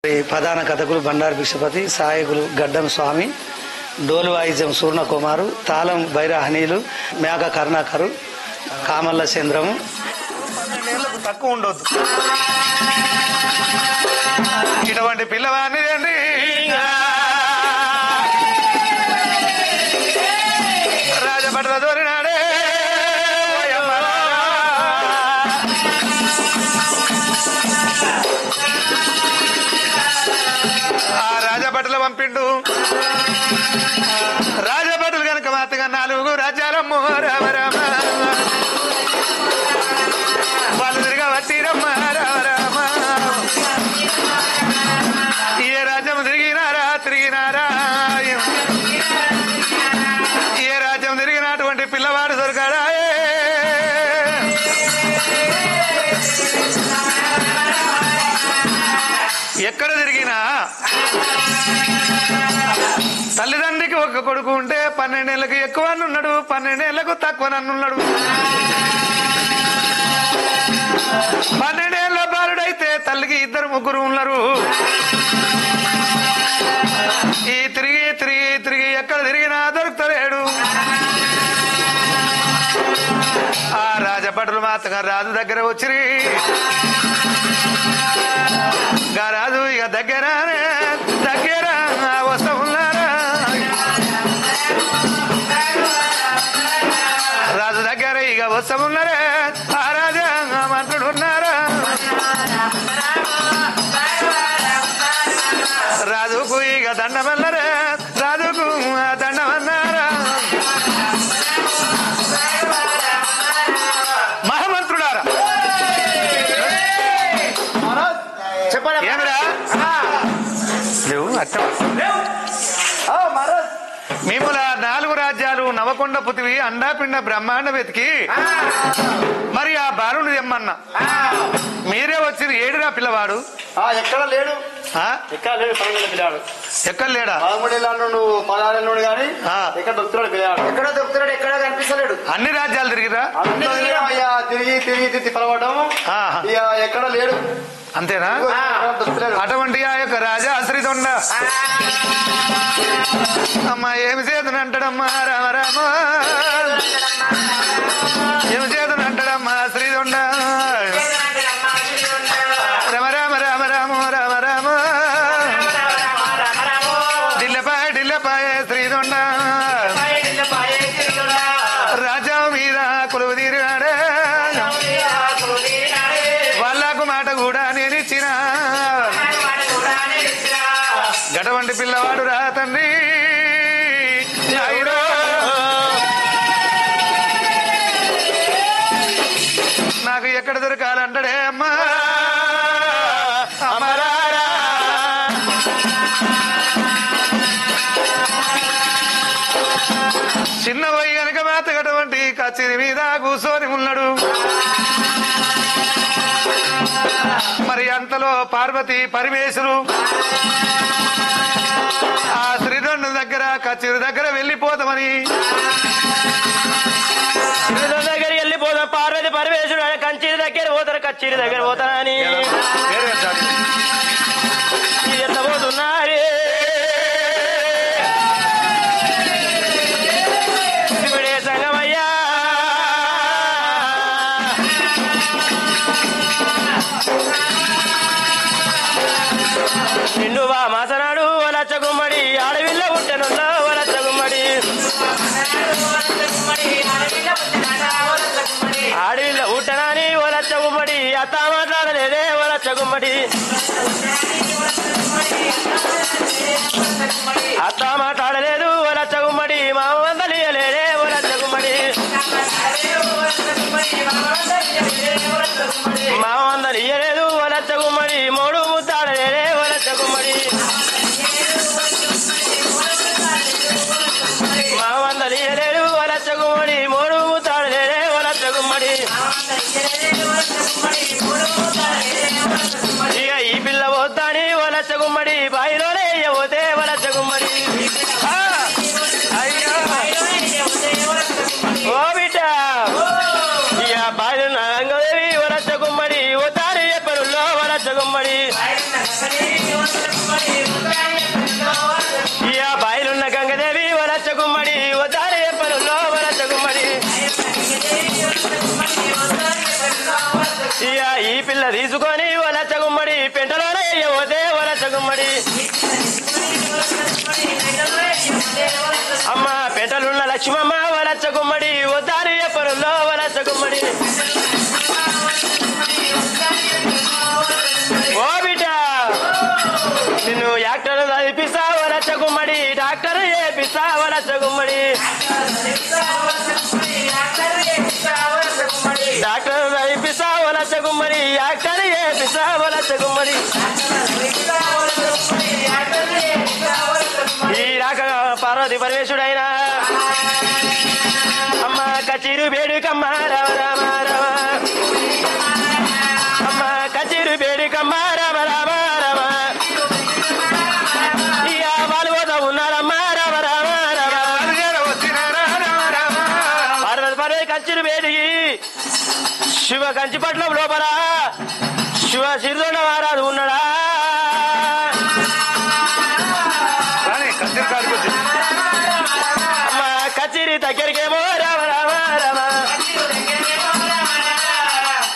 ప్రధాన కథకులు బండారు భిక్షపతి, సహాయకులు గడ్డం స్వామి, డోలు వాయిద్యం సూర్ణకుమారు, తాళం బైరాహనీలు, మేఘ కరుణాకరు, కామల్ల చంద్రము. 12 తక్కువ ఉండొద్దు. ఇటువంటి పిల్లవాడిని తండ్రి రాజపట్ల దోరినాడే. ఆ రాజభటులు పంపిండు. రాజభటులు కనుక మాతగా 4 రాజ్యాలమ్మో రామ రామ, వాళ్ళు తిరిగా వట్టిరమ్మ రామ రామ. ఏ రాజ్యం తిరిగినారా ఏ రాజ్యం తిరిగినటువంటి పిల్లవాడు దొరకాడా. ఎక్కడ తిరిగినా తల్లిదండ్రికి ఒక కొడుకు ఉంటే 12 ఏళ్లకు ఎక్కువ ఉన్నాడు, 12 ఏళ్లకు తక్కువ నన్నున్నాడు. 12 ఏళ్ల బాలుడైతే తల్లికి 2 ఉన్నారు. ఈ తిరిగి ఎక్కడ తిరిగినా దొరుకుతలేడు. ఆ రాజభటులు మాత్రం రాజు దగ్గర వచ్చిరి. రాజు ఇక దగ్గర వస్తా ఉన్నారా. రాజు దగ్గర ఇక వస్తా ఉన్నారే. ఆ రాజా మంత్రుడు ఉన్నారా. రాజుకు ఇక దండమన్నారే. రాజుకు దండమన్నారా. మహామంత్రుడారా చెప్పండి. ఏమిరా లేవు అట్ట మిమ్మల 4 రాజ్యాలు నవకొండ పుతివి అండాపిండ బ్రహ్మాండ వెతికి మరి ఆ బాలుని తెమ్మన్నా. మీరే వచ్చి ఏడురా పిల్లవాడు. ఎక్కడ లేడు. ఎక్కడ లేడా. 13 ఏళ్ళ నువ్వు 16 ఏళ్ళు గానీ ఎక్కడ దొరుకుతున్నాడు పిల్లవాడు. ఎక్కడ దొరుకుతున్నాడు, ఎక్కడ కనిపిస్తలేడు. అన్ని రాజ్యాలు తిరిగిరా. తిరిగి పిలవడం ఎక్కడ లేడు. అంతేనా. అటువంటి ఆ యొక్క రాజా ఆశ్రితుండ అమ్మా ఏమి చేతుని అంటాడమ్మా రామ రామ, ఏమి చేతుని అంటాడమ్మా శ్రీదొండ రమ రామ రామ రామ రామ రామ ఢిల్లపాయ శ్రీదొండ రాజా మీద కొలువు తీరినాడే. వాళ్ళకు మాట కూడా నేను ఇచ్చిన గటువంటి పిల్లవాడు రా తండ్రి. నాకు ఎక్కడ దొరకాలంటాడే అమ్మా. అమరారా చిన్న పోయి కనుక మాతగటువంటి కచేరి మీద కూర్చొని ఉన్నాడు. మరి అంతలో పార్వతి పరమేశ్వరు ఆ శ్రీదండు దగ్గర కచేరి దగ్గర వెళ్ళిపోతామని దగ్గరికి వెళ్ళిపోతాం. పార్వతి పరమేశ్వరుడు ఆయన కంచీరి దగ్గర పోతారు, కచేరి దగ్గర పోతానని ఎంత పోతున్నారే. శివుడే సంగమయ్యా నిన్ను వా మాసనాడు వలచ్చ గుమ్మడి ఆడవిల్ల పుట్టెనున్నా వలచ్చ గుమ్మడి ఆడవిల్ల పుట్టనాని వలచ్చ గుమ్మడి అత్త మాట్లాడలేదే వలచ్చ గుమ్మడి అత్త మాట్లాడలేదు వలచ్చ గుమ్మడి మామ వందలియలేదే వలచ్చ గుమ్మడి మామ వందలియలేదు వలచ్చ గుమ్మడి మూడు ముద్దాడలేదే వలచ్చ గుమ్మడి మామ వందలియలేదు వలచ్చ గుమ్మడి మూడు ముద్దాడలేదే వలచ్చ గుమ్మడి. ఇక ఈ పిల్ల పోతాని వలచ్చ గుమ్మడి బాయిలోనే పోతే వలచ్చ గుమ్మడి. అయ్యో ఓ బిడ్డ ఇక బాయిలు రంగదేవి వలచ్చ గుమ్మడి ఓ తారి ఎప్పరుల్లో వలచ్చ గుమ్మడి. ఇయా బాయిలున్న గంగదేవి వలచ్చ గుమ్మడి వదారి ఎప్పలుల్లో వలచ్చ గుమ్మడి ఇయా ఈ పిల్ల తీసుకొని వలచ్చ గుమ్మడి పెంటలోనే వదే వలచ్చ గుమ్మడి అమ్మ పెంటలున్న లక్ష్మమ్మ వలచ్చ గుమ్మడి వదారి ఎప్పలుల్లో వలచ్చ గుమ్మడి ఓ బిడ్డ నిన్ను యాక్టర్ చదివిస్తా వలచ్చ గుమ్మడి డాక్టర్ ఏపిస్తా వలచ్చ గుమ్మడి డాక్టర్ చదివిస్తా వలచ్చ గుమ్మడి యాక్టర్ ఏపిస్తా వలచ్చ గుమ్మడి ఈ రాక పార్వతి పరమేశ్వరుడైనా అమ్మ కచీరు వేడుకమ్మ రామ రామ రామ అమ్మ కచీరు వేడుకమ్మ రామ రామ రామ ఇక వాళ్ళు పోతా ఉన్నారమ్మ రామ రామ రామ పార్వతి పర్వతి కచీరు వేడికి శివ కంచిపట్నం లోపల శివ సిరిదొండ మహారాజు ఉన్నాడా అమ్మ కచేరి దగ్గరికేమో రామ రామ రామ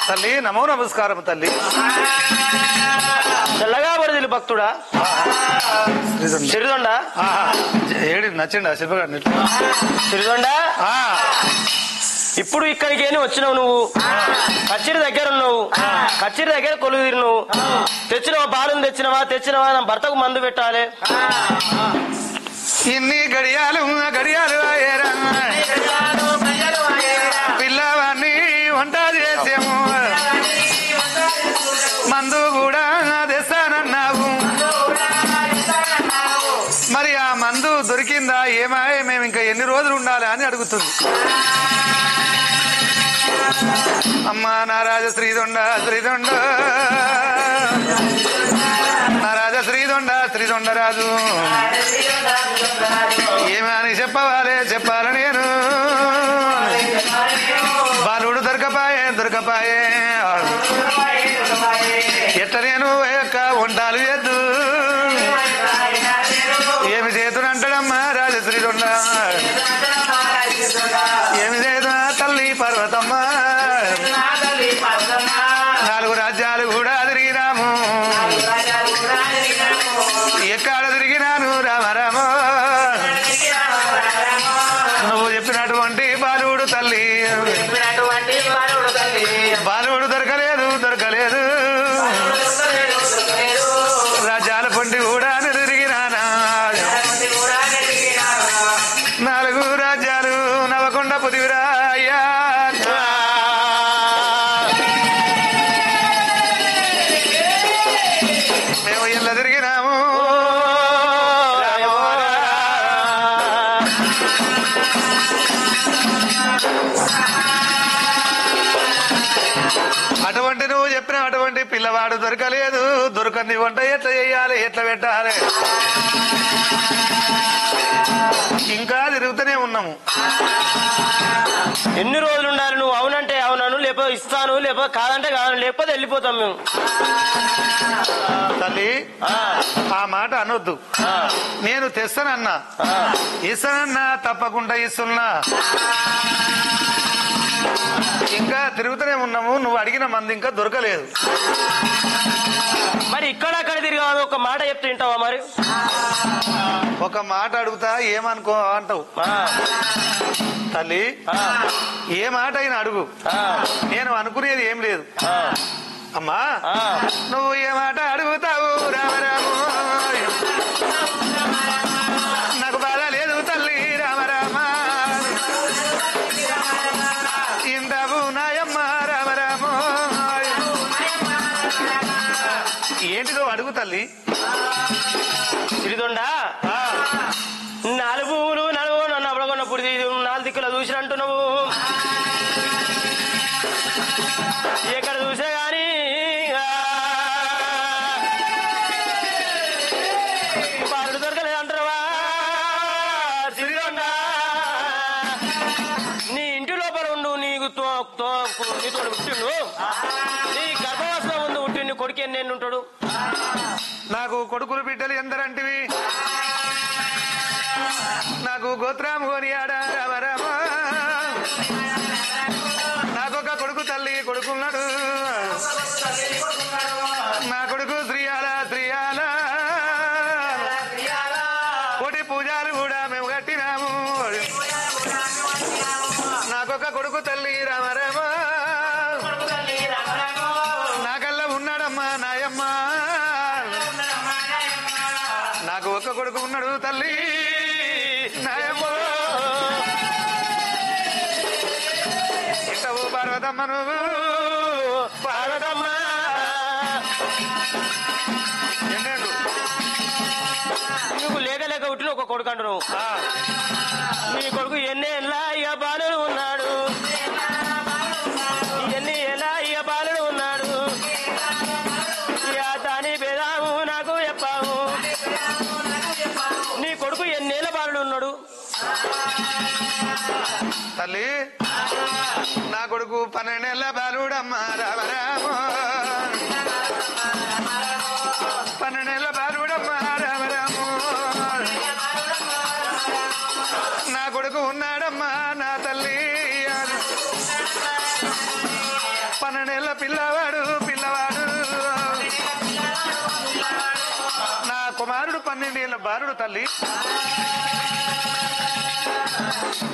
తల్లి నమో నమస్కారం తల్లి. చల్లగా పడుతుంది భక్తుడా సిరిదొండ ఏడి నచ్చిండా శిల్పగారిని సిరిదొండ ఇప్పుడు ఇక్కడికి వచ్చినావు నువ్వు కచ్చిరి దగ్గర ఉన్నావు కచ్చిరి దగ్గర కొలువు నువ్వు తెచ్చినవా బాలుని తెచ్చినవా నా భర్తకు మందు పెట్టాలి ఇన్ని గడియాలు పిల్లవాన్ని వంట చేసాము మందు కూడా తెస్తానన్నావు మరి ఆ మందు దొరికిందా ఏమాయే మేము ఇంకా ఎన్ని రోజులు ఉండాలి అని అడుగుతుంది. అమ్మా నా రాజ శ్రీదొండ నా రాజ శ్రీదొండ రాజు ఏమని చెప్పాలి నేను బాలుడు దొరకపాయే ఎట్ట నేను యొక్క వంటలు చేద్దు ఏమి చేతునంటాడమ్మా రాజ శ్రీదొండ ఏమి చేతు తల్లి పర్వతమ్మ 4 రాజ్యాలు కూడా తిరిగినాము ఎక్కడ తిరిగినాను రామ నువ్వు చెప్పినటువంటి బాలుడు తల్లి బాలుడు దొరకలేదు రాజ్యాల పొంటి కూడా తిరిగినానా 4 రాజ్యాలు నవకొండ పుదివిరా అయ్యా మేము ఇలా తిరిగినాము అటువంటి నువ్వు చెప్పిన అటువంటి పిల్లవాడు దొరకలేదు దొరకంది వంట ఎట్లా చేయాలి ఎట్లా పెట్టాలి ఇంకా తిరుగుతూనే ఉన్నాము. ఎన్ని రోజులు ఉండాలి నువ్వు అవునంటే అవునను లేకపోతే ఇస్తాను లేకపోతే కాదంటే కాదు లేకపోతే వెళ్ళిపోతాం మేము. తల్లి ఆ మాట అనొద్దు. నేను తెస్తానన్నా ఇస్తానన్నా తప్పకుండా ఇస్తున్నా ఇంకా తిరుగుతూనే ఉన్నాము. నువ్వు అడిగిన మంది ఇంకా దొరకలేదు. మరి ఇక్కడ తిరిగాను ఒక మాట చెప్తూ వింటావా? మరి ఒక మాట అడుగుతా ఏమనుకో అంటావు. తల్లి ఏ మాట అయినా అడుగు, నేను అనుకునేది ఏం లేదు. అమ్మా నువ్వు ఏ మాట అడుగుతావు రామరాము నాకు బాధ లేదు తల్లి రామరామ ఇందావు నాయమ్మ రామరాము ఏంటిదో అడుగు తల్లి. సిరిదొండ 4 పువ్వులు నన్ను అప్పుడప్పుడు 4 దిక్కులు చూసినట్టున్నావు. ఎక్కడ చూసా గాని బాలుడు దొరకలేదు అంటారా? సిరిదొండ నీ ఇంటి లోపల ఉండు, నీతో పుట్టిండు, నీ గర్భవాసంలో ముందు పుట్టిండు కొడుకు ఎన్ని ఉంటాడు? నాకు కొడుకులు బిడ్డలు ఎందరంటివి నాకు గోత్రాము కొనియాడా రామ రామ నాకొక కొడుకు తల్లి కొడుకున్నాడు నా కొడుకు శ్రీయాల శ్రీయాల కోటి పూజలు కూడా మేము కట్టినాము నాకొక కొడుకు తల్లి రామ రామ నాకల్లా ఉన్నాడమ్మా నాయమ్మ నాకు ఒక కొడుకు ఉన్నాడు తల్లి నాయమ్మ ఇంటవు పార్వతమ్మ నువ్వు పార్వతమ్మ నువ్వు లేక లేక ఉట్టిన ఒక కొడుకు అంటు నువ్వు నీ కొడుకు ఎన్ని ఎలా ఇక బాలుడు ఉన్నాడు ఎన్ని ఎలా ఇక బాలుడు ఉన్నాడు దాని పేదాము నాకు చెప్పాము నీ కొడుకు ఎన్నేళ్ళ బాలుడు ఉన్నాడు తల్లి నా కొడుకు 12 ఏళ్ల బాలుడమ్మా రామ రామ 12 ఏళ్ల బాలుడమ్మా రామ రామ నా కొడుకు ఉన్నాడమ్మా నా తల్లి 12 ఏళ్ల పిల్లవాడు నా కుమారుడు 12 ఏళ్ల బాలుడు తల్లి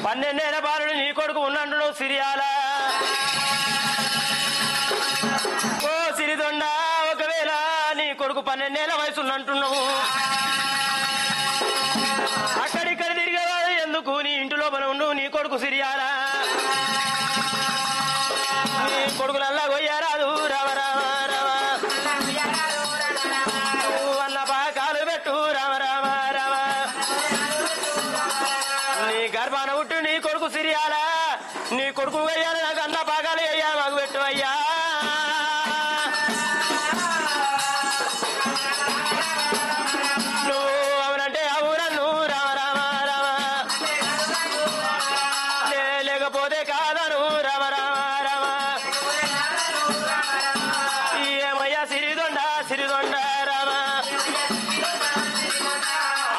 12 ఏళ్ల బాలుడు నీ కొడుకు ఉన్నంటును సిరియాల ఓ సిరిదొండ ఒకవేళ నీ కొడుకు 12 ఏళ్ల వయసు ఉన్నంటున్నావు అక్కడిక్కడ తిరిగేవాడు ఎందుకు నీ ఇంటి లోపల ఉండు నీ కొడుకు సిరియాల నీ కొడుకులల్లా కొయ్యారాదు రామ రామ రామ అన్న పాకాలు పెట్టు రామ రామ రామ నీ గర్భాన పుట్టు నీ కొడుకు సిరియాల నీ కొడుకు వెయ్యాలి నాకు అన్న పాకాలు అయ్యా మాకు పెట్టు అయ్యా నువ్వు అవునంటే అవునన్ను రామ రామ రామ లేకపోతే కాదను రామ రామ రామ ఏమయ్యా సిరిదొండ రామ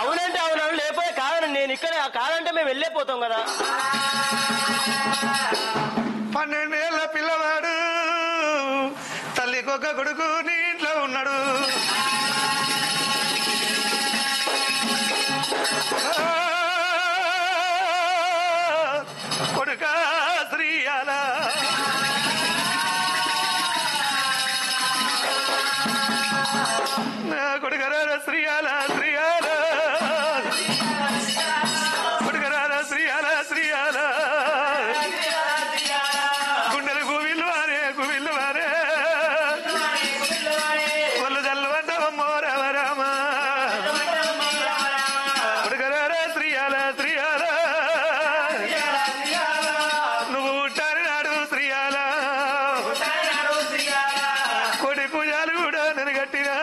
అవునంటే అవునను లేకపోతే కాదని నేను ఇక్కడ కాదంటే మేము వెళ్ళిపోతాం కదా 12 ఏళ్ల పిల్లవాడు తల్లికొక కొడుకు నీ ఇంట్లో ఉన్నాడు కొడుక శ్రీయాల నా కొడుకరా శ్రీయాల శ్రీయాల కొడుకరా శ్రీయాల శ్రీయాల గుండెలు గువిల్లు వారే కొల్లు చల్లవద్దమ్మో రామ రామ కొడుకరా శ్రీయాల శ్రీయాల నువ్వు ఉంటారు నాడు శ్రీయాల కోటి పూజలు కూడా నేను కట్టినా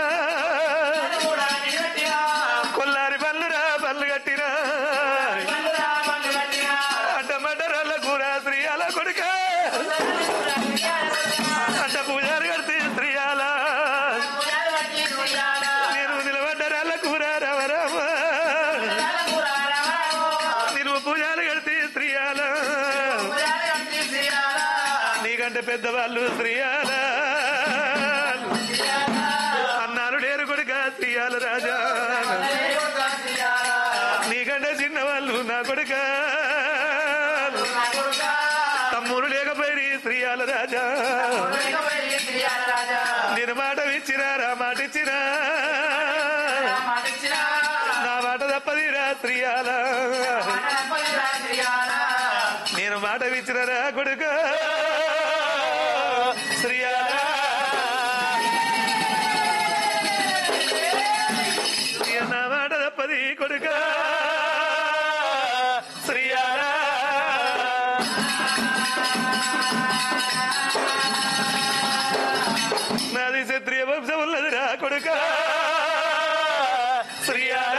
కొల్లారి పళ్ళు కట్టినా అడ్డమడ్డరాళ్ళ కూర శ్రీయాల కొడుక అడ్డ పూజారు కడితే శ్రీయాల నేను నిలబడ్డరాళ్ళ కూర రామ రామ నేను పూజలు కడితే శ్రీయాల నీకంటే పెద్దవాళ్ళు శ్రీయాల అన్నాలు లేరు కొడుక శ్రీయాల రాజా నీకంటే చిన్నవాళ్ళు నా కొడుక తమ్ముడు లేకపోయి శ్రీయాల రాజా నేను మాట ఇచ్చినా మాట ఇచ్చినా నా మాట తప్పదిరా శ్రీయాల నేను మాట ఇచ్చినరా కొడుక శ్రీయాల నా మాట తప్పది కొడుక శ్రీయాల నాది క్షత్రియ వంశం ఉన్నదిరా కొడుక శ్రీయాల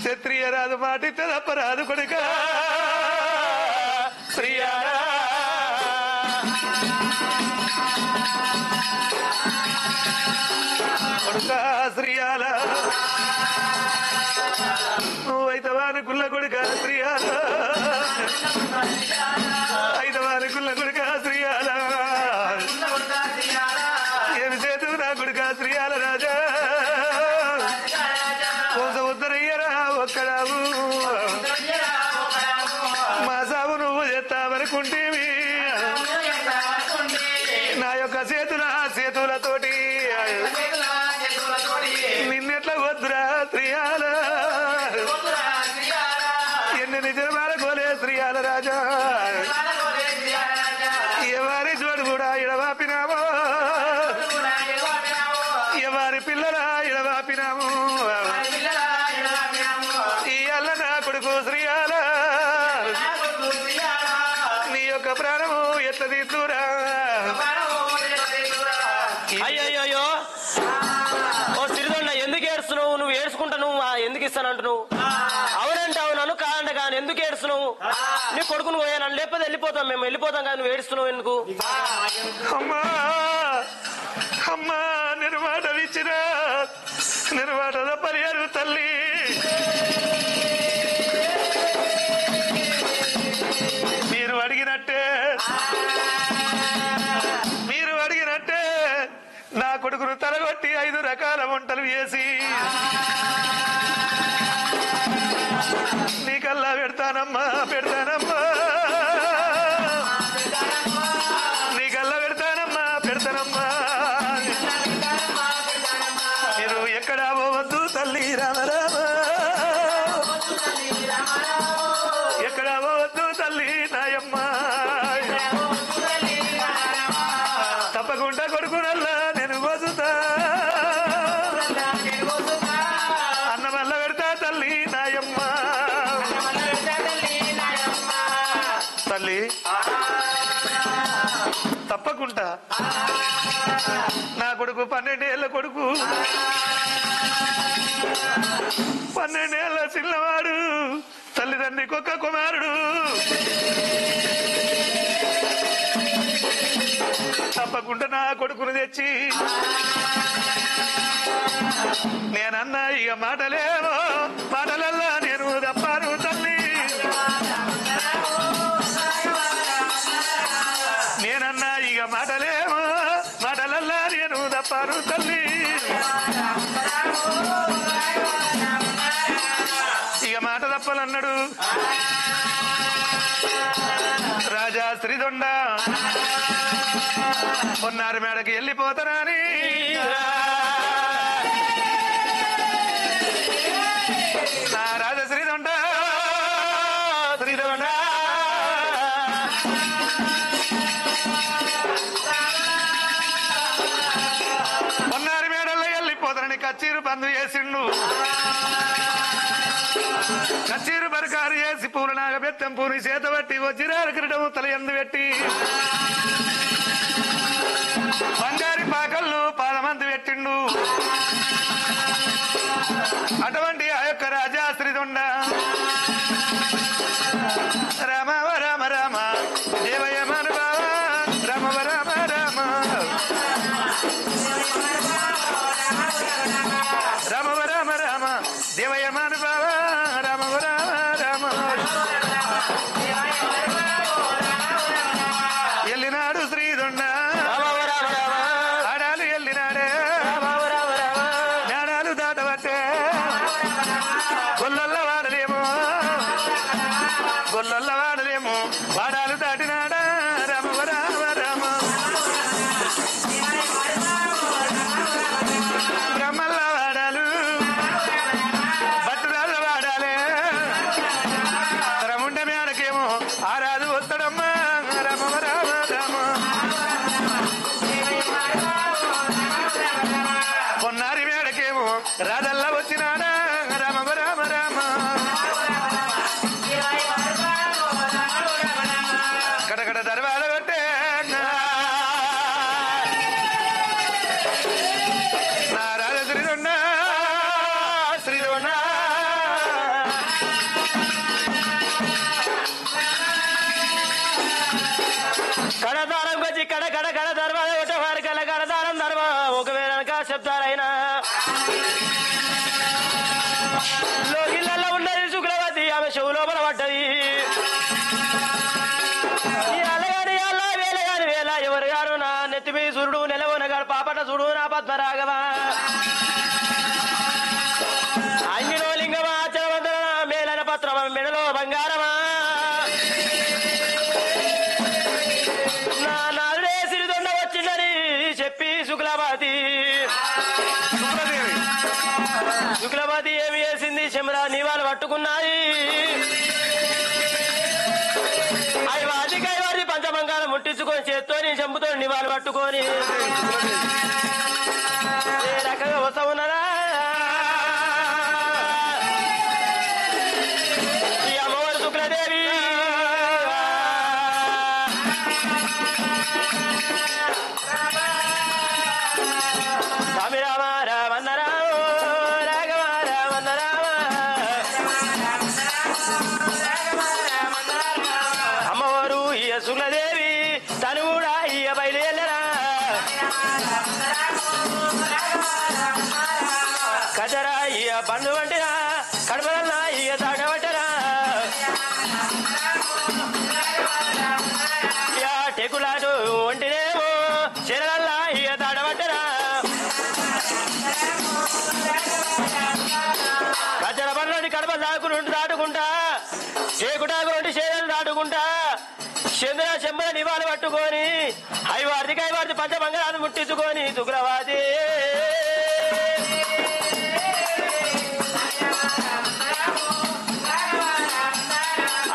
క్షత్రియ రాదు మాటితే తప్పరాదు కొడుక శ్రీయాల శ్రీయాల నువ్వైతవాని కుల్ల కొడుక శ్రీయాల ఐతవాని కుల్ల కొడుక శ్రీయాల ఏమి చేతు నా కొడుక శ్రీయాల రాజా కొంత ఉత్తరయ్యరా ఒక్కడావు మా సాగు నువ్వు చేస్తావనుకుంటేవి నా యొక్క చేతులతోటి నిన్నెట్లా వద్దురా శ్రీయాల ఎన్ని నిజమాల గోలే శ్రీయాల రాజా ఎవరి చోటు కూడా ఇడవాపినామో ఎవరి పిల్లల ఇడవాపినాము ఈ అల్ల నా కొడుకు శ్రీయాల నీ యొక్క ప్రాణము ఎట్ల తీస్తురా అయ్యో ఓ సిరిదొండ ఎందుకు ఏడుస్తున్నావు? నువ్వు ఏడ్చుకుంటా నువ్వు ఎందుకు ఇస్తానంటున్నావు? అవునంటే అవునను కాదంటే కానీ ఎందుకు ఏడుస్తున్నావు? నీ కొడుకును పోయాను లేకపోతే వెళ్ళిపోతాం, మేము వెళ్ళిపోతాం కానీ నువ్వు ఏడుస్తున్నావు ఎందుకు? అమ్మా అమ్మా నేను మాట ఇచ్చిన నేను మాట తప్పలేరు తల్లి. మీరు అడిగినట్టే నా కొడుకును తలగొట్టి 5 రకాల వంటలు వేసి నీకల్లా పెడతానమ్మా నీకల్లా పెడతానమ్మా మీరు ఎక్కడా పోవద్దు తల్లి రామరామ ఎక్కడా పోవద్దు తల్లి నాయమ్మ తప్పకుండా కొడుకునల్లా నేను వసుతా అన్నమల్ల పెడతా తల్లి నాయమ్మ తల్లి తప్పకుండా నా కొడుకు 12 ఏళ్ళ కొడుకు 12 ఏళ్ళ చిన్నవాడు తల్లిదండ్రికి ఒక్క కుమారుడు తప్పకుండా నా కొడుకును తెచ్చి నేనన్నా ఇక మాటలల్లా నేను తప్పాను తల్లి నేనన్నా ఇక మాటలల్లా నేను తప్పాను తల్లి ఇక మాట తప్పలన్నాడు రాజా శ్రీదొండ పొన్నారి మేడకి వెళ్ళిపోతానని నా రాజా శ్రీదొండ పొన్నారి మేడల్లో వెళ్ళిపోతానని కచ్చీరు బంద్ చేసిండు. కచ్చీరు బరకారు చేసి పూలు నాగ బెత్తం పూని చేత పట్టి వజ్రాల కిరీటము తల ఎందు పెట్టి బంగారి పాకళ్ళు పాదమంది పెట్టిండు. అటువంటి ఆ యొక్క రాజా శ్రీదొండ రామ రామ రామ దేవయమను బావా రామ రామ రామ రామ రామ రామ దేవయమను బావా రామ రామ రామ ఎల్లినాడు శ్రీదొండ ఆడాలు ఎల్లినాడే నాడాలు దాటబట్టే గొల్లొల్ల వాడలేమో వాడాలు దాటినాడా రామ రామ రామ బ్రహ్మల్ల వాడాలు బట్టురాళ్ళ వాడాలే రముండ మేడకేమో ఆరాదు వస్తాడమ్మా రామ రామ రామ పొన్నారి మేడకేమో రాజల్లా వచ్చినాడా రామ రామ రామ కడకడ దర్వాడ పెట్టే నా రాజ శ్రీదొండ కడదారం వచ్చి కడ దర్వాజ ఒకటి వారి కల కడదారం ధర్మ ఒకవేళ చెప్తారైనా లోకిళ్ళల్లో ఉన్నది శుక్లవతి ఆమె చెవు లోపల పడ్డది అల్లగాని అల్ల వేలగాని వేల ఎవరు గారు నా నెత్తిమీ సూర్యుడు నెలవనగాడు పాపట చూడు నా పద్మరాగవా అంగినో లింగమా చరవందన మేలన పత్రమా మెడలో బంగారమా నా నాలుడే సిరిదొండ వచ్చిందని చెప్పి శుక్లవతి ఏమి చేసింది చెమరా నీవాళ్ళు పట్టుకున్నాయి అవి వారి పంచమంగాలు ముట్టించుకొని చేత్తో చెంపుతో నివాళి పట్టుకొని ఏ రకంగా వస్తా ఉన్నారా ఈ అమ్మవారు శుక్లదేవి స్వామి రామ రామన్న రామ రాఘవ రామన్న రామ అమ్మవారు ఈ శుక్లదేవి తను కూడా ఈ బయలుదేరా కజరా ఇయ పండు వంటిరా కడపలన్నా ఇయ తాగబట్టరా ఇయ టెకులాటు వంటినేమో చెరలల్లా ఇయ తాడబట్టరా కజర పండు కడప దాటుకుంటా చేకుటాకు వంటి చేరలు దాటుకుంటా చంద్ర చెంబల నివాళి పట్టుకొని ఐవార్ది పంచమంగళాన్ని ముట్టించుకొని శుక్లవతి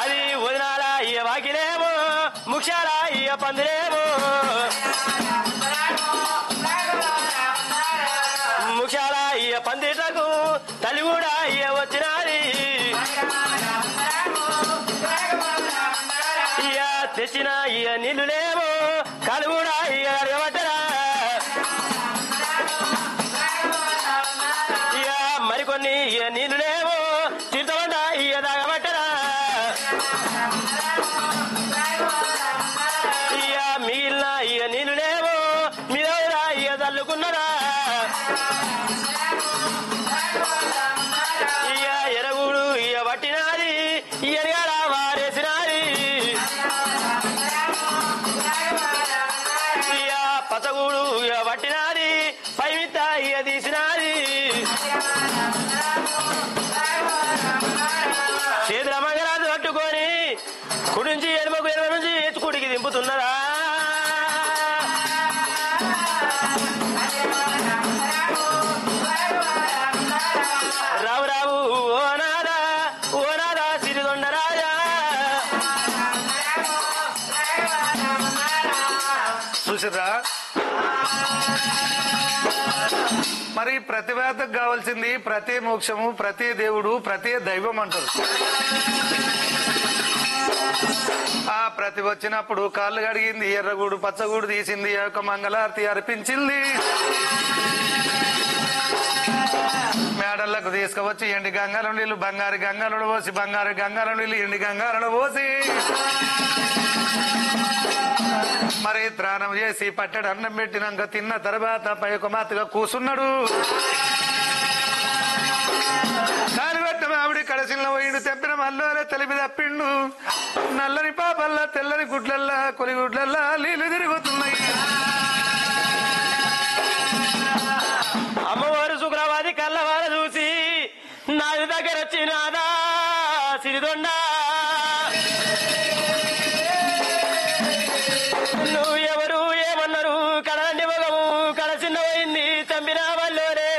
అది వదినాల ఇయ వాకిలేమో ముఖ్యాల ఇయ పందిరేమో ముఖ్యాల ఇయ పందిట్లకు తల్లి కూడా ఇయ వచ్చినది ఇయ తెచ్చిన ఇయ నీళ్లులేమో కాలు కూడా ఇయ అడగబట్టరా ఇయ మరికొన్ని ఇయ నీళ్లులేమో తీర్థమంట ఇయ తాగబట్టరా ఇయ మిగిలిన ఇయ నీళ్లులేమో మీద ఇయ తల్లుకున్నరా ఇయ ఎరగుడు ఇయ పట్టినాది ఇయగా వారేసినాది ఇయ పచ్చగూడు ఇయ పట్టినాది పైమిత్త ఇయ తీసినాది చేతుల మంగళాన్ని పట్టుకొని కుడించి ఎనుమకు ఎనుమ నుంచి కుడికి దింపుతున్నదా రావు రావు ఓ నాదా సిరిదొండ రాజా చూసిరా మరి ప్రతివేదకు కావాల్సింది ప్రతి మోక్షము ప్రతి దేవుడు ప్రతి దైవం అంటారు. ఆ ప్రతి వచ్చినప్పుడు కాళ్ళు కడిగింది, ఎర్రగూడు పచ్చగూడు తీసింది, ఒక మంగళారతి అర్పించింది, మేడళ్లకు తీసుకువచ్చి ఎండి గంగాల నీళ్లు బంగారు గంగాలను పోసి, బంగారు గంగాల నీళ్లు ఎండి గంగాలను పోసి మరి త్రాణం చేసి పట్టడు అన్నం పెట్టినాక తిన్న తర్వాత పై ఒక మాతగా కూసున్నాడు. కాలు పెట్ట ఆవిడ కడసిలో పోయిండు, తెప్పిన మల్లోనే తెలిపి తప్పిండు. నల్లని పాపల్లా తెల్లని గుడ్లల్లా కొలిగుడ్లల్లా నీళ్లు తిరుగుతున్నాయి. అమ్మవారు శుక్రవాది కళ్ళవార చూసి నాది దగ్గర వచ్చి నాదా సిరిదొండ నువ్వు ఎవరు ఏమన్నారు కడలండి మొగము కడ చిన్న పోయింది చంపిన వాళ్ళోనే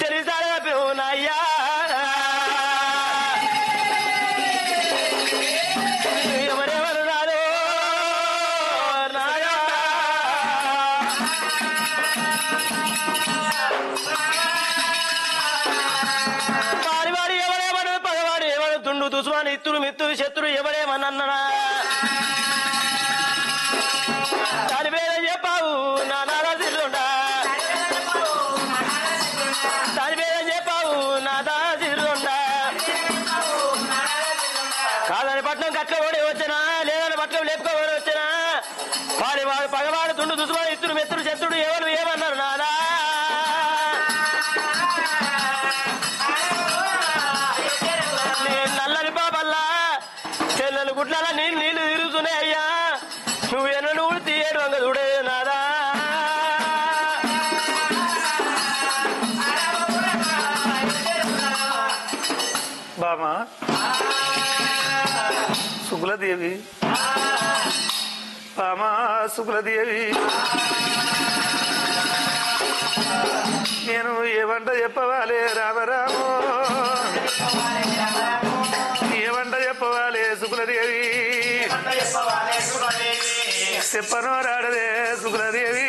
తెలిసారా నాయ్యా ఎవరెవరు రాదో నాయా వారి ఎవరేమను పగవాడు ఎవరు తుండు తుసుమాని ఇత్తుడు మిత్తుడు శత్రుడు ఎవరేమన్నా దాని పేరే చెప్పావు నా నాదా సిరుండా, దాని పేరే చెప్పావు నా దా సిరుండా. కాదని పట్నం కట్లబడి వచ్చినా లేదని పట్నం లేపుకోబడి వచ్చినా వాడి వాడు పగవాడు తుండు దుసుమాడు ఇత్తుడు మెత్తుడు శత్రుడు ఎవరు ఏమన్నారు నాదా గుడ్ల నీళ్లు తిరుగుతున్నాయి అయ్యా నువ్వు ఎన్నో కూడా తీయడు అంగ చూడే నాదా బామా శుక్లదేవి బామా శుక్లదేవి నేను ఏమంట చెప్పవాలే రామరామో ఏమంట చెప్పవాలే శుక్లదేవి చెప్పనో రాడదే శుక్లదేవి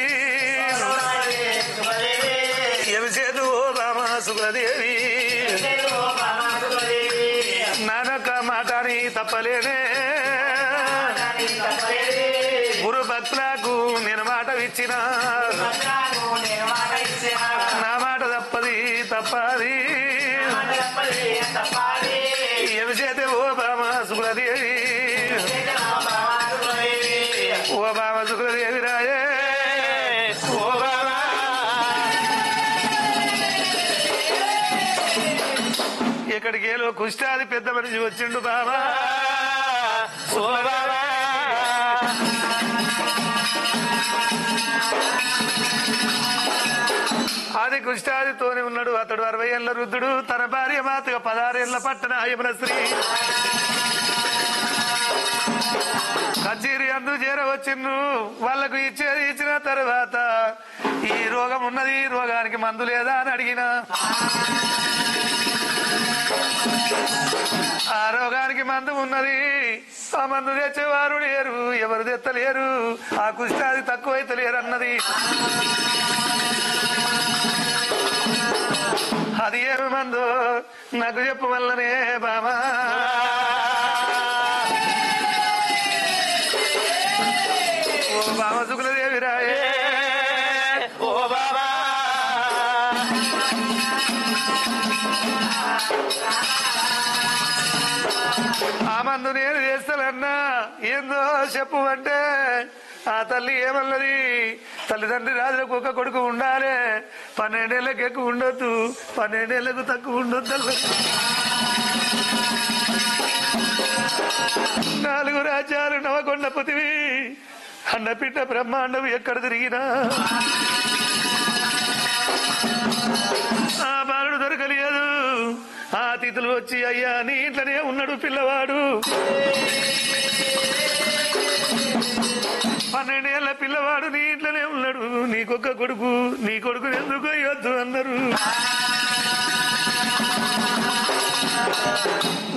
ఏమి చేదు బామా శుక్లదేవి నానొక్క మాటని తప్పలేనే గురు భక్తులకు నేను మాట ఇచ్చిన నా మాట తప్పది తప్పది ఏమి చేతే ఓ బామ శుక్లదేవి ఓ బామ శుక్లదేవి రాయే ఓ బామ ఎక్కడికేలో కుష్టాది పెద్ద మనిషి వచ్చిండు బాబా ఓ బాబా ఆది కుష్టాదితోనే ఉన్నాడు అతడు 60 ఏళ్ల వృద్ధుడు తన భార్య మాతగా 16 ఏళ్ల పట్టణ యమున స్త్రీ కచేరి అందు చేరవచ్చిండ్రు వాళ్లకు ఇచ్చేది ఇచ్చిన తర్వాత ఈ రోగం ఉన్నది రోగానికి మందు లేదా అని అడిగిన ఆ రోగానికి మందు ఉన్నది ఆ మందు తెచ్చేవారు లేరు ఎవరు తెత్తలేరు ఆ కుష్టాది తక్కువైతే లేరు అన్నది అది ఏమి మందు నాకు చెప్పు వల్లనే బామా ఓ బామ శుక్లదేవి రాయే ఓ బాబా ఆ మందు నేను చేస్తానన్నా ఏందో చెప్పు అంటే ఆ తల్లి ఏమన్నది తల్లిదండ్రి రాజులకు ఒక కొడుకు ఉండాలి 12 ఏళ్ళకి ఎక్కువ ఉండొద్దు 12 ఏళ్ళకు తక్కువ ఉండొద్దు 4 రాజ్యాలు నవకొండ పృథివీ అన్నపిట్ట బ్రహ్మాండం ఎక్కడ తిరిగినా ఆ బాలుడు దొరకలేదు ఆ అతిథులు వచ్చి అయ్యా నీ ఇంట్లోనే ఉన్నాడు పిల్లవాడు 12 ఏళ్ల పిల్లవాడు నీ ఇంట్లోనే ఉన్నాడు నీకొక్క కొడుకు నీ కొడుకు ఎందుకు అయ్యొద్దు అన్నారు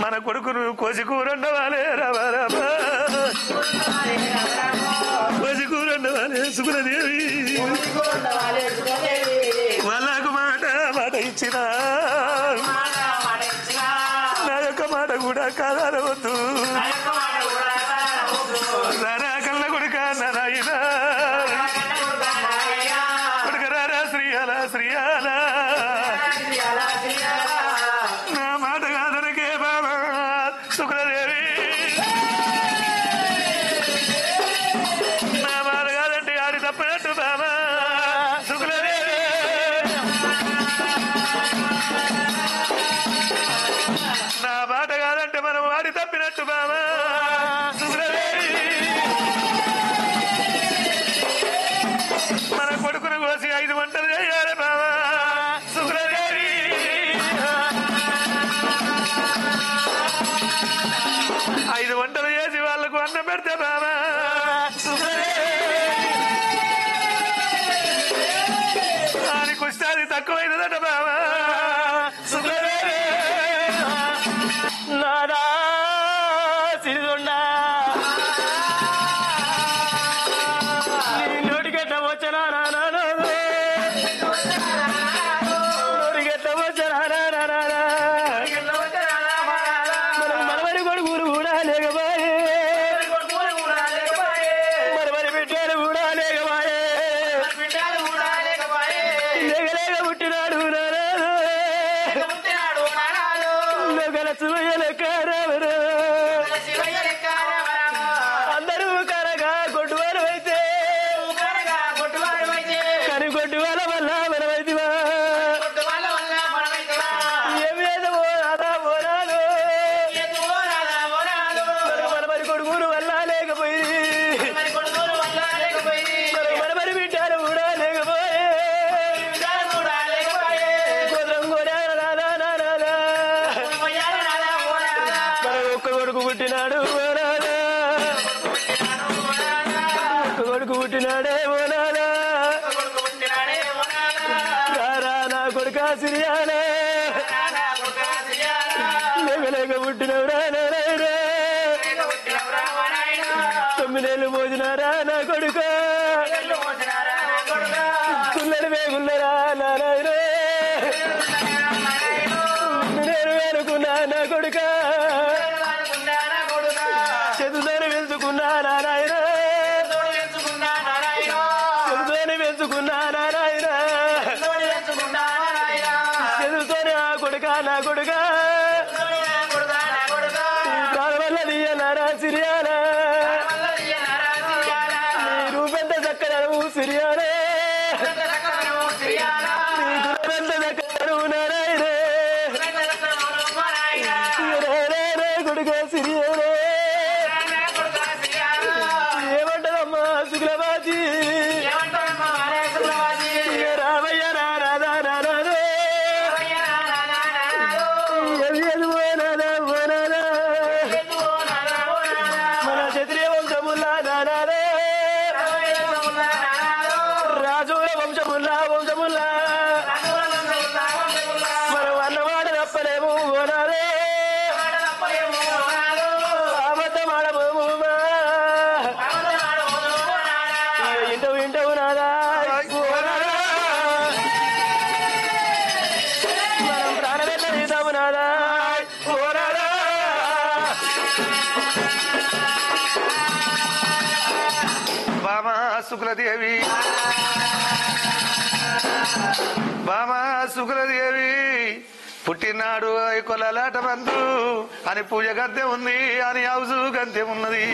మన కొడుకును కోసికూరండవాలే రావా రామా కోసికూరండవాలే శుక్లదేవి వాళ్ళకు మాట ఇచ్చిన నా యొక్క మాట కూడా కాదనవద్దు రారా కళ్ళ కొడుక నాయన కొడుక రారా శ్రీయాల శ్రీయాల నా మాట కాదనకే బాబా శుక్లదేవి నా మాట కాదంటే ఆడి తప్పనట్టు బాబా శుక్లదేవి నా మాట కాదంటే మనం వాడి తప్పినట్టు బాబా శుక్లదేవి మన కొడుకును కోసి 5 వంటలు చేయాలి బాబా శుక్లదేవి 5 వంటలు చేసి వాళ్లకు అన్నం పెడితే బాబా అని కుష్టాది తక్కువైనదట బాబా శుక్లదేవి నాదా సిరిదొండా నీ నోటికెట్ట వచ్చనా నోటికెట్ట వచ్చనా మనవరి కొడుకులు కూడా లేకపాయే మనవరి బిడ్డలు కూడా లేకపాయే లేక పుట్టినాడు పుట్టినాడు ఓనాదా కొడుకు పుట్టినాడే ఓనాదా రారా నా కొడుక సిరియాలే లేక పుట్టినవురా నారాయణ 9 ఏళ్ళు మోజినారా నా కొడుక కుల్లడి వేగుల్లరా నారాయణ నేను వేరుకున్నా నా కొడుక చదువుని పెంచుకున్నా నారాయణ చదువుని పెంచుకున్నా నారాయణ చదువుతోనే ఆ కొడుక నా కొడుక ప్రాణవల్ల దియ్యనారా సిరియాల నీ రూపెంత చక్కదనవు సిరియాలే నీ గుణమెంత చక్కదనవు నారాయణ కొడుక సిరియాలే ఏమంటదమ్మా శుక్లబాజీ రామయ్య రాధా నారాయణ మన క్షత్రియ వంశముల్లా నానారే రాజుల వంశముల్లా మనం అన్నమాట తప్పలేము ఓనారే అబద్ధమాడము ఇంటవు నాదా మనం ప్రాణమెల్ల తీసాము నాదా ఓనారా బామా శుక్లదేవి పుట్టినాడు కొలలాట మందు అని పూజ గద్దె ఉంది అని హౌసు గద్దె ఉన్నది.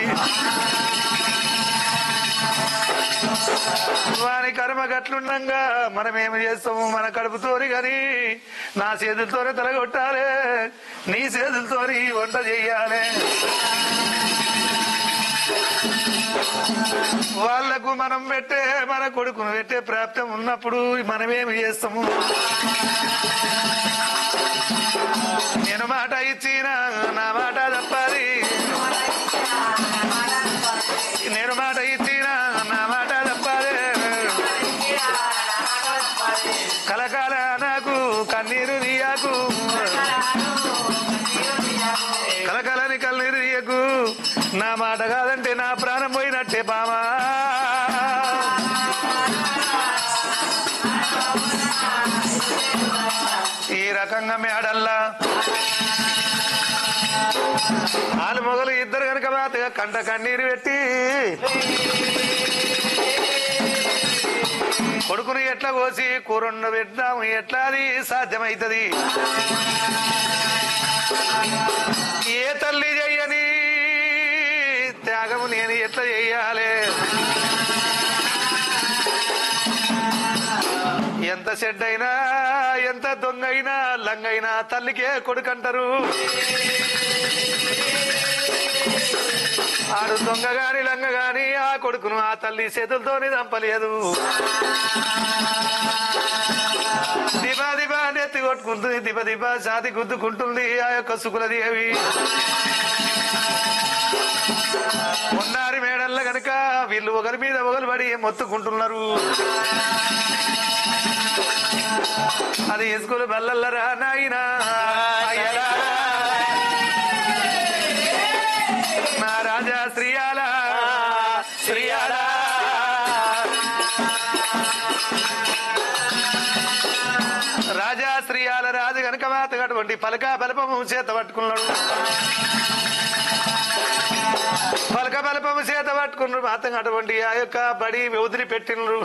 వాని కర్మ గట్లుండగా మనమేమి చేస్తాము మన కడుపుతోని గాని నా చేతులతోనే తలగొట్టాలి, నీ చేతులతోని వంట చెయ్యాలి. వాళ్లకు మనం పెట్టే మన కొడుకును పెట్టే ప్రాప్తం ఉన్నప్పుడు మనమేమి చేస్తాము. నేను మాట ఇచ్చినా నా మాట తప్పాలి, నేను మాట ఇచ్చినా నా మాట తప్పాలి. కలకాల నాకు కన్నీరు నీయాకు, కలకాలని కన్నీరు నీయకు. నా మాట కాదంటే నా ప్రాణం పోయినట్టే బామా. ఈ రకంగా మేడల్లా వాళ్ళు మొగలు ఇద్దరు కనుక బాతగా కంట కన్నీరు పెట్టి కొడుకుని ఎట్లా కోసి కూరొండ పెట్టాము, ఎట్లా అది సాధ్యమైతది? ఏ తల్లి చెయ్యని త్యాగము నేను ఎట్లా చెయ్యాలి? ఎంత చెడ్డైనా ఎంత దొంగైనా లంగైనా తల్లికే కొడుకంటారు. ఆడు దొంగ గాని లంగ గాని ఆ కొడుకును ఆ తల్లి చేతులతోని చంపలేదు. దిబా దిబా నెత్తి కొట్టుకుంటుంది, దిబ దిబా ఛాతి గుద్దుకుంటుంది ఆ యొక్క శుక్లదేవి. ఉన్నారి మేడల్ల గనక వీళ్ళు ఒకరి మీద ఒకరు పడి మొత్తుకుంటున్నారు. అది ఇసుకులు బల్లల్లరా నాయనా, నా రాజా శ్రీయాల శ్రీయాల. రాజా శ్రీయాల రాజు గనక మాతగటువంటి పలక బలపము చేత పట్టుకున్నాడు. పలక బలపము చేత పట్టుకున్నారు. మాతంగా అటువంటి ఆ యొక్క బడి వదిలి పెట్టినరు.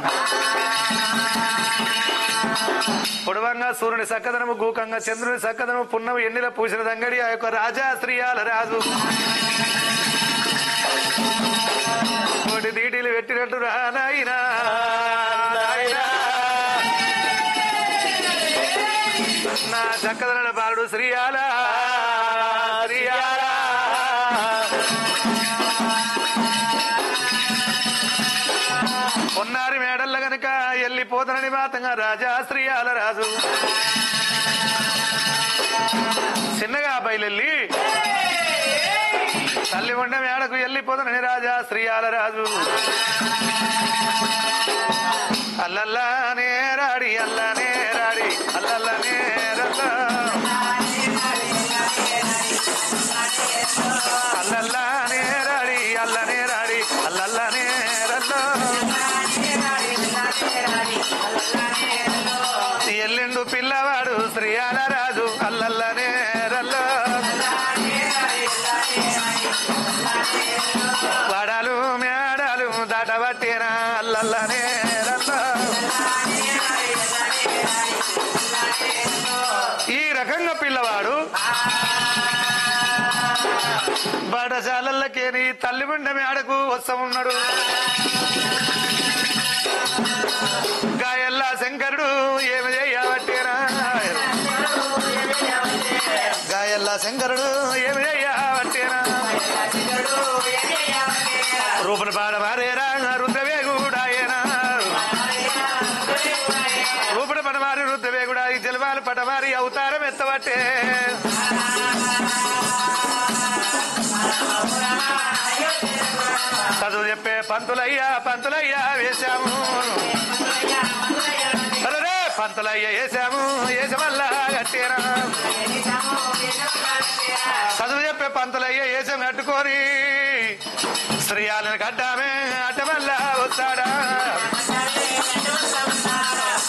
పొడవంగా సూర్యుని సక్కదనము, గూకంగా చంద్రుని సక్కదనము, పున్నము ఎన్నిల పూసిన దంగడి ఆ యొక్క రాజా శ్రీయాల రాజు. కోటి దీటీలు పెట్టినట్టు రానాయినా నా చక్కదన బాలుడు శ్రీయాల శ్రీయాల. ఉన్నారి మేడల్ల గనక వెళ్ళిపోతానని మాతంగా రాజా శ్రీయాల రాజు చిన్నగా బయలెళ్ళి తల్లి ఉండ మేడకు వెళ్ళిపోతున్న రాజా శ్రీయాల రాజు అల్లల్లానే రాడి అల్లనే రాడి అల్లల్లనే రల్ల అల్లల్లానే రాడి అల్లనే రాడి అల్లల్లనే రల్ల ఎల్లిండు పిల్లవాడు శ్రీయాల రాజు అల్లల్లనే రల్ల వడాలు మేడాలు దాటబట్టేనా అల్లల్లనే రల్ల ఈ రకంగా పిల్లవాడు బాటశాలల్లకేని తల్లి బిడ్డ మేడకు వస్తా ఉన్నాడు. గాయల్లా శంకరుడు ఏమి చేయబట్టేనా గాయల్లా శంకరుడు ఏమి చేయబట్టేనా రూపన పాడ మారేరా రుద్రవేగుడాయేనా రూపన పడమారి రుద్రవేగుడా ఈ జలమాల పడమారి అవతారం ఎత్తబట్టే చదువు చెప్పే పంతులయ్యా వేశాము అరే పంతులయ్య వేశాము వేసమల్లా కట్టేరా చదువు చెప్పే పంతులయ్య వేసం కట్టుకొని శ్రీయాలను కట్టామే అడ్డమల్లా వస్తాడా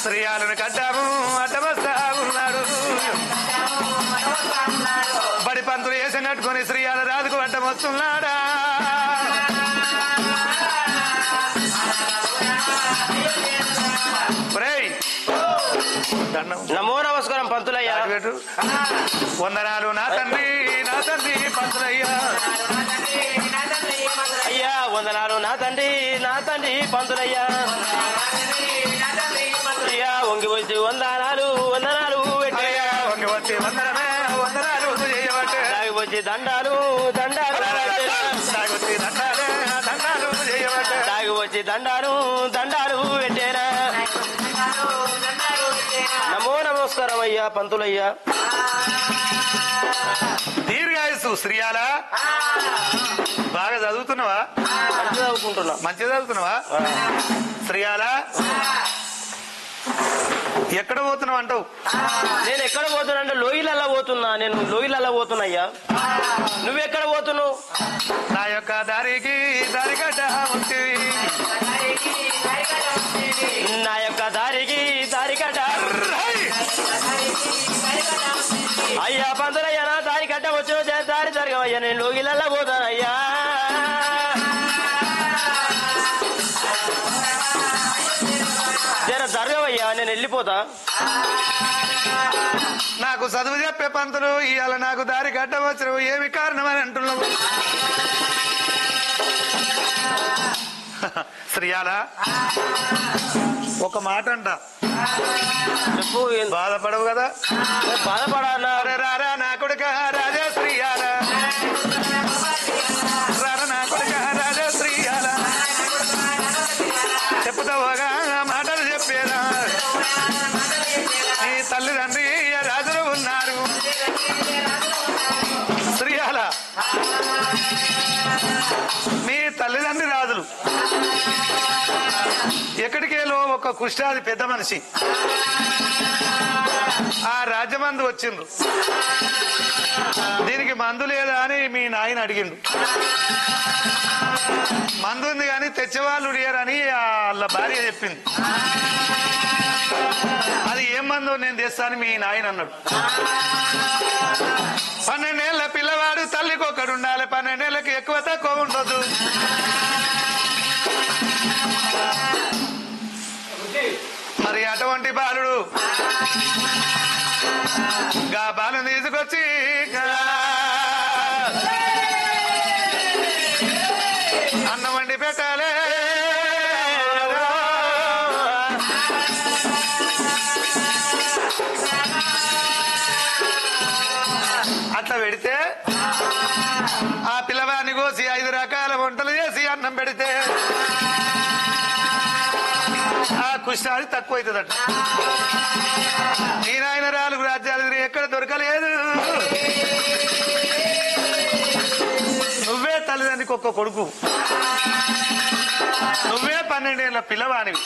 శ్రీయాలను కట్టాము అడ్డమస్తా ఉన్నాడు. బడి పంతులు వేసం కట్టుకొని శ్రీయాల రాజుకు అడ్డం వస్తున్నాడా నమో నమస్కారం పంతులయ్యా. వందనాలు నా తండ్రి పంతులయ్యా అయ్యా వందనాలు నా తండ్రి పంతులయ్యా. అయ్యా వంగి వచ్చి వందనాలు అయ్యా వంగి వచ్చి వందనాలు చేయబట్టే దాగి వచ్చి దండాలు సాగొచ్చి దండాలు చేయబట్టే దాగి వచ్చి దండాలు పెట్టేనా. నమో నమస్కారం అయ్యా పంతులయ్యా. దీర్ఘాయుసు శ్రీయాల బాగా చదువుతున్నావా మంచిగా చదువుతున్నావా శ్రీయాల ఎక్కడ పోతున్నావు అంటావు? నేను ఎక్కడ పోతున్నా అంటే లోయలల్లా పోతున్నా. నేను లోయలల్లా పోతున్నాయ్యా. నువ్వెక్కడ పోతున్నావు? నా యొక్క దారికి దారిగడ్డ ఉంటుంది నా యొక్క దారిగడ్డ అయ్యా పంతులయ్యా నా దారి కట్ట వచ్చి దారి జరగవయ్యా. నేను లోగిలల్లా పోతానయ్యా. జర జరగవయ్యా నేను వెళ్ళిపోతా. నాకు చదువు చెప్పే పంతులు ఇవాళ నాకు దారి కట్టవచ్చు ఏమి కారణం అని అంటున్నావు? శ్రీయాల ఒక మాట అంట చెప్పు. బాధపడవు కదా? బాధపడాలా? రారా నా కొడుక రాజా శ్రీయాల రారా నా కొడుక రాజా శ్రీయాల చెప్పుతావుగా మాటలు చెప్పేదా నీ తల్లిదండ్రి రాజులు ఉన్నారు శ్రీయాల మీ తల్లిదండ్రి రాజులు ఎక్కడికేలో ఒక కుష్ఠాది పెద్ద మనిషి ఆ రాజ్యమందు వచ్చిండ్రు. దీనికి మందు లేదా అని మీ నాయన అడిగిండు. మందు ఉంది కానీ తెచ్చేవాళ్ళు లేరని వాళ్ళ భార్య చెప్పింది. అది ఏం మందు నేను తెస్తాను మీ నాయన అన్నాడు. 12 ఏళ్ల పిల్లవాడు తల్లికి ఒకడు ఉండాలి. 12 ఏళ్ళకి ఎక్కువ తక్కువ ఉండొద్దు. మరి అటువంటి బాలుడు గా బాలుని తీసుకొచ్చి అన్నం వండి పెట్టాలి. అట్లా పెడితే ఆ పిల్లవాడిని కోసి 5 రకాల వంటలు చేసి అన్నం పెడితే ఆ కుష్ఠాది తక్కువ అవుతుందట. ఈ నాయన 4 రాజ్యాలు ఎక్కడ దొరకలేదు. నువ్వే ఒక్క కొడుకు, నువ్వే 12 ఏళ్ల పిల్లవానివి.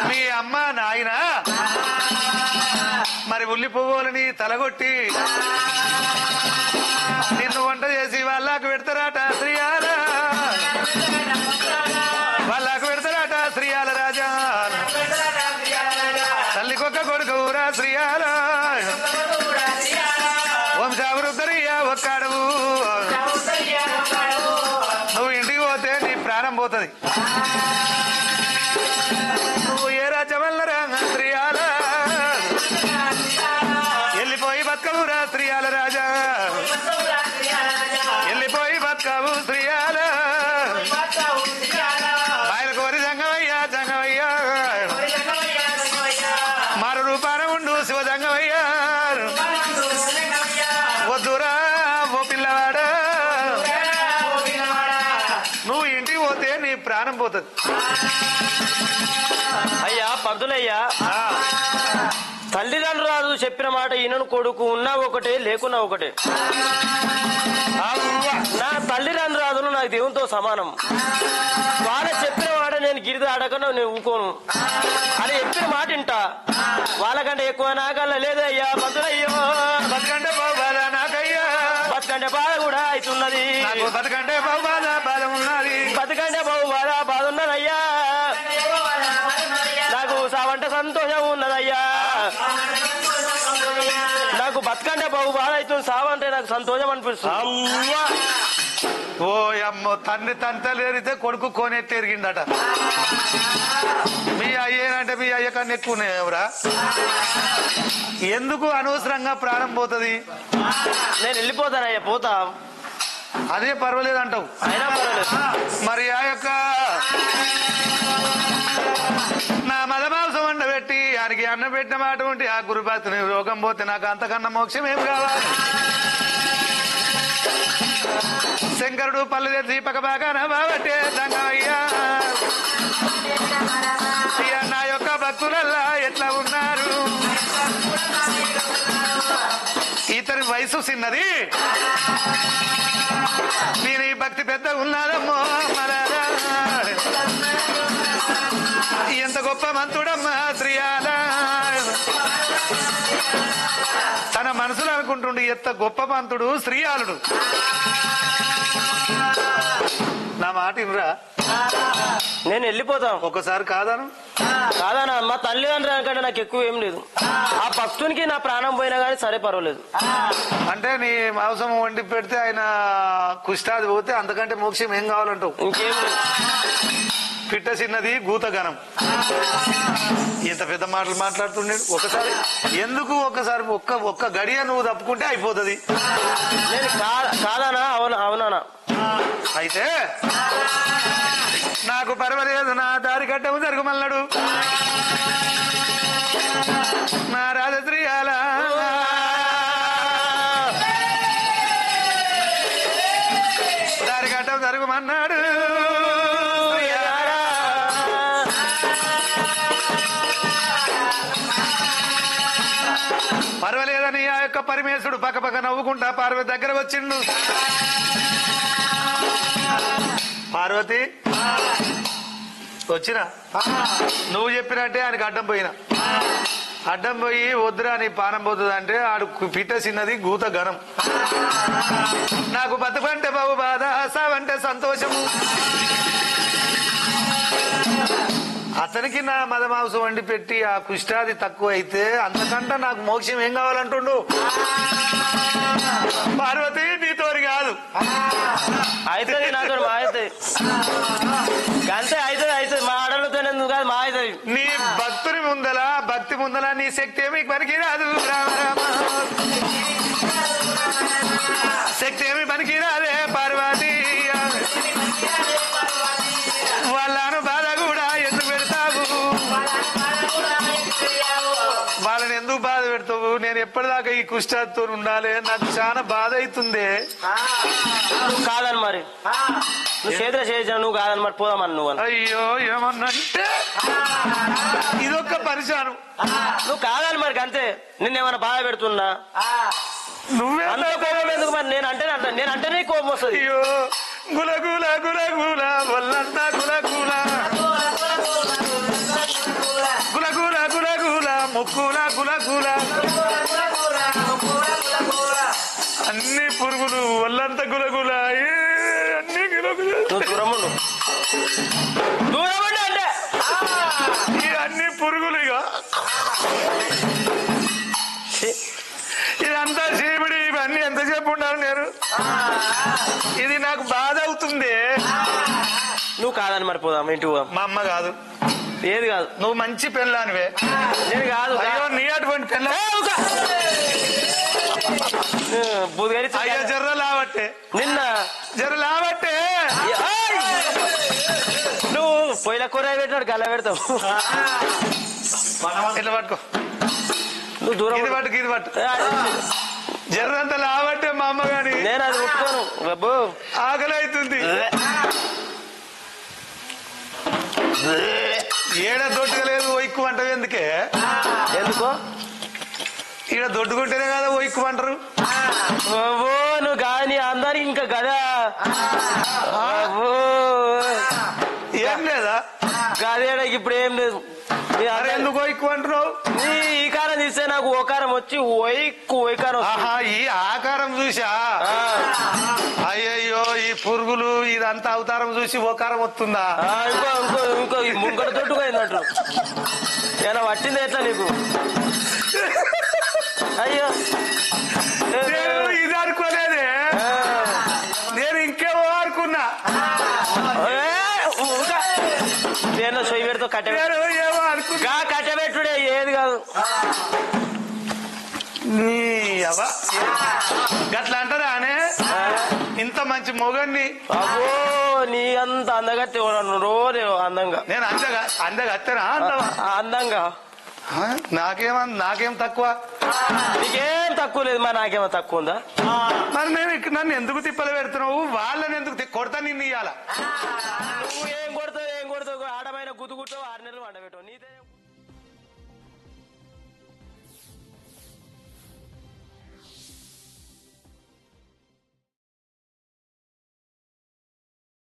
మీ అమ్మ నాయన మరి ఉల్లి పువ్వులని తలగొట్టి నిన్ను వంట చేసి వాళ్ళకు పెడతారట శ్రీయాల, వాళ్ళకు పెడతారట శ్రీయాల రాజా. తల్లికొక్క కొడుకు ఊరా శ్రీయాల, వంశావృద్ధరియా ఒక్కడవు. నువ్వు ఇంటికి పోతే నీ ప్రాణం పోతుంది. నువ్వు ఏ రాజ్యం వల్లరా శ్రీయాల, వెళ్ళిపోయి బతుకవురా శ్రీయాల రాజా, వెళ్ళిపోయి బతుకవు శ్రీయాల. ఆయన కోరి జంగమయ్యా జంగమయ్యా, మారు రూపాన ఉండు శివ జంగమయ్యా. వద్దురా ఓ పిల్లవాడా, నువ్వు ఇంటికి పోతే నీ ప్రాణం పోతుంది. అయ్యా పంతులయ్యా, తల్లిదండ్రులు చెప్పిన మాట ఈయనను కొడుకు ఉన్నా ఒకటే లేకున్నా ఒకటే. నా తల్లిదండ్రులు నాకు దేవునితో సమానం. వాళ్ళ చెప్పిన మాట నేను గిరిది అడగను, నేను ఊకోను అని చెప్పిన మాట వింటా. వాళ్ళకంటే ఎక్కువ నాకల్లా లేదయ్యా పంతులయ్యో. బతుకంటే బాధ నాకయ్యా, బతుకంటే బాధ కూడా అవుతున్నది, బతుకంటే బాధ ఉన్నది, బతుకంటే బాధ ఉన్నదయ్యా. నాకు సావంటే సంతోషం ఉన్నదయ్యా, నాకు బతుకంటే బాధ అవుతుంది, సావంటే నాకు సంతోషం అనిపిస్తుంది. ఓ అమ్మో, తండ్రి తంతలేరితే కొడుకు కోనెట్టి ఎరిగిందట. మీ అయ్యేనంటే మీ అయ్య కన్నా ఎక్కువ ఎవరా? ఎందుకు అనవసరంగా ప్రాణం పోతుంది? నేను వెళ్ళిపోతానయ్యా, పోతా, అదే పర్వాలేదు అంటావు. అయినా పర్వాలేదు. మరి ఆ యొక్క నా మదమాంసం వండబెట్టి ఆయనకి అన్నం పెట్టిన మాట ఉంటే ఆ గురుభక్తిని రోగం పోతే నాకు అంతకన్నా మోక్షం ఏం కావాలి? శంకరుడు పళ్ళు తెచ్చి పక్కబాగా బాబట్టే దంగమయ్యా. నా యొక్క భక్తులల్లా ఎట్లా ఉన్నారు? ఇతని వయసు చిన్నది, నేను ఈ భక్తి పెద్ద ఉన్నాడమ్మో మరారా. ఎంత గొప్ప మంతుడమ్మా శ్రీయాల. తన మనసులో అనుకుంటుండే ఎంత గొప్ప మంతుడు శ్రీయాలుడు. నా మాట ఇన్రా, నేను వెళ్ళిపోతాను. ఒకసారి కాదాను కాదనా, మా తల్లిదండ్రుల కంటే నాకు ఎక్కువ ఏం లేదు. ఆ భక్తునికి నా ప్రాణం పోయినా కానీ సరే పర్వాలేదు. అంటే నీ మాంసం వండి పెడితే ఆయన కుష్టాది పోతే అంతకంటే మోక్షం ఏం కావాలంటావు? ఇంకేం లేదు. పిట్ట చిన్నది గూతగనం. ఇంత పెద్ద మాటలు మాట్లాడుతున్నాడు. ఒకసారి ఎందుకు ఒకసారి ఒక్క గడియ నువ్వు తప్పుకుంటే అయిపోతుంది. నేను కాదనా, అవునా? అయితే నాకు పర్వాలేదు, నా దారి కట్టము జరుగుమన్నాడు నా రాజశ్రీయాల. దారి కట్టం జరుగుమన్నాడు. పర్వాలేదని ఆ యొక్క పరమేశుడు పక్క నవ్వుకుంటా పార్వతి దగ్గర వచ్చిండు. పార్వతి వచ్చినా నువ్వు చెప్పినట్టే ఆయనకి అడ్డం పోయినా. అడ్డం పోయి వద్దురా నీ పానం పోతుంది అంటే ఆడు పిట్ట చిన్నది గూత ఘనం. నాకు బతుకంటే బాబు బాధ, సావంటే సంతోషము. అతనికి నా మదమాంసం వండి పెట్టి ఆ కుష్టాది తక్కువ అయితే అంతకంటే నాకు మోక్షం ఏం కావాలంటుండు. పార్వతి నీతోని కాదు అయితే నాతో మా అయితే అంతే అయితే మా ఆడలతో కాదు మా అవుతుంది. నీ భక్తి ముందల నీ శక్తి ఏమి పనికి రాదు. రామ రామ శక్తి ఏమి పనికి రాదే పార్వతి. వాళ్ళను బాధ కూడా ఎందుకు పెడతావు? వాళ్ళని ఎందుకు బాధ పెడతావు? నేను ఎప్పటిదాకా ఈ కుష్టాతో ఉండాలి? నాకు చాలా బాధ అవుతుంది. నువ్వు కాదని మరి నువ్వు చేతిలో చేసిన నువ్వు కాదని మరి పోదామని నువ్వు. అయ్యో ఏమన్నంటే ఇదొక్క పరిశాను. నువ్వు కాదని మరి అంతే. నిన్నేమన్నా బాధ పెడుతున్నా? నువ్వే అంత కోపం ఎందుకు మరి? నేనంటేనే కోపం వస్తుంది. అయ్యో గులగుల గులగుల వల్లంతా గులగుల గులగుల గులగుల ముక్కుల గులగుల అన్ని పురుగులు ఒళ్ళంతా గులగుల అన్ని గులగుల. నువ్వు దూరముండు అంటే ఈ అన్ని పురుగులు ఇక ఇదంతా చీమిడి ఇవన్నీ ఎంతసేపు ఉండాలి నేను? ఇది నాకు బాధ అవుతుంది. నువ్వు కాదని మరిపోదాం ఇంటికి పోదాం. మా అమ్మ కాదు, ఏది కాదు, నువ్వు మంచి పెళ్ళానివే. నేను కాదు. అయ్యో నీ అటువంటి పెళ్ళ బుధగారి అయ్యో జర్ర లావట్టే, నిన్న జర్ర లావట్టే. నువ్వు పొయ్యిల కూర పెట్టినాడు గల్ల పెడతావు. ఇట్లా పట్టుకో, నువ్వు దూరం ఇది పట్టుకు, ఇది పట్టు. జర్రంతా లావట్టే మా అమ్మ గాని. నేను అది ముట్టుకోను బాబు, ఆకలి అవుతుంది. ఏడ దొడ్డుగా లేదు ఒయ్కు అంటావు ఎందుకే? ఎందుకో ఈడ దొడ్డుకుంటేనే కదా ఒయ్కు అంటారు. బాబు నువ్వు కానీ అందరికి ఇంకా గదా బాబు ఏం లేదా? గదేడకి ఇప్పుడు ఏం లేదు. అరే ఎందుకు ఒయ్కు అంటున్నావు? నీ ఈ కారం తీస్తే నాకు ఓకారం వచ్చి ఓకారం. ఆహా ఈ ఆకారం చూసా? అయ్యయ్యో ఈ పురుగులు ఇదంతా అవతారం చూసి ఓకారం వస్తుందా? ఇంకో ఇంకో ఇంకో ముంగట తొట్టుకోయిందంటు ఎలా పట్టింది ఎట్లా నీకు? అయ్యో ఇది అనుకోలేదే, నేను ఇంకేమో అనుకున్నా. నేను సొయ్యి పెడితో ఏమో అనుకున్నా. కట్టబెట్టుడే ఏది కాదు. నీ అవ్వ గట్లా అంటారా అనే? ఇంత మంచి మొగన్ని అబ్బో నీ అంత అందగత్తే రోజు అందంగా. నేను అందగా అత్తనా అందంగా నాకేం తక్కువ? నీకేం తక్కువ లేదు, మరి నాకేమో తక్కువ ఉందా? మరి నన్ను ఎందుకు తిప్పలు పెడుతున్నావు? వాళ్ళని ఎందుకు కొడతా? నిన్ను ఇయ్యాల నువ్వు ఏం కొడతావు ఆడమైన గుద్దు కుట్టావు 6 నెలలు వండబెట్టావు నీదే.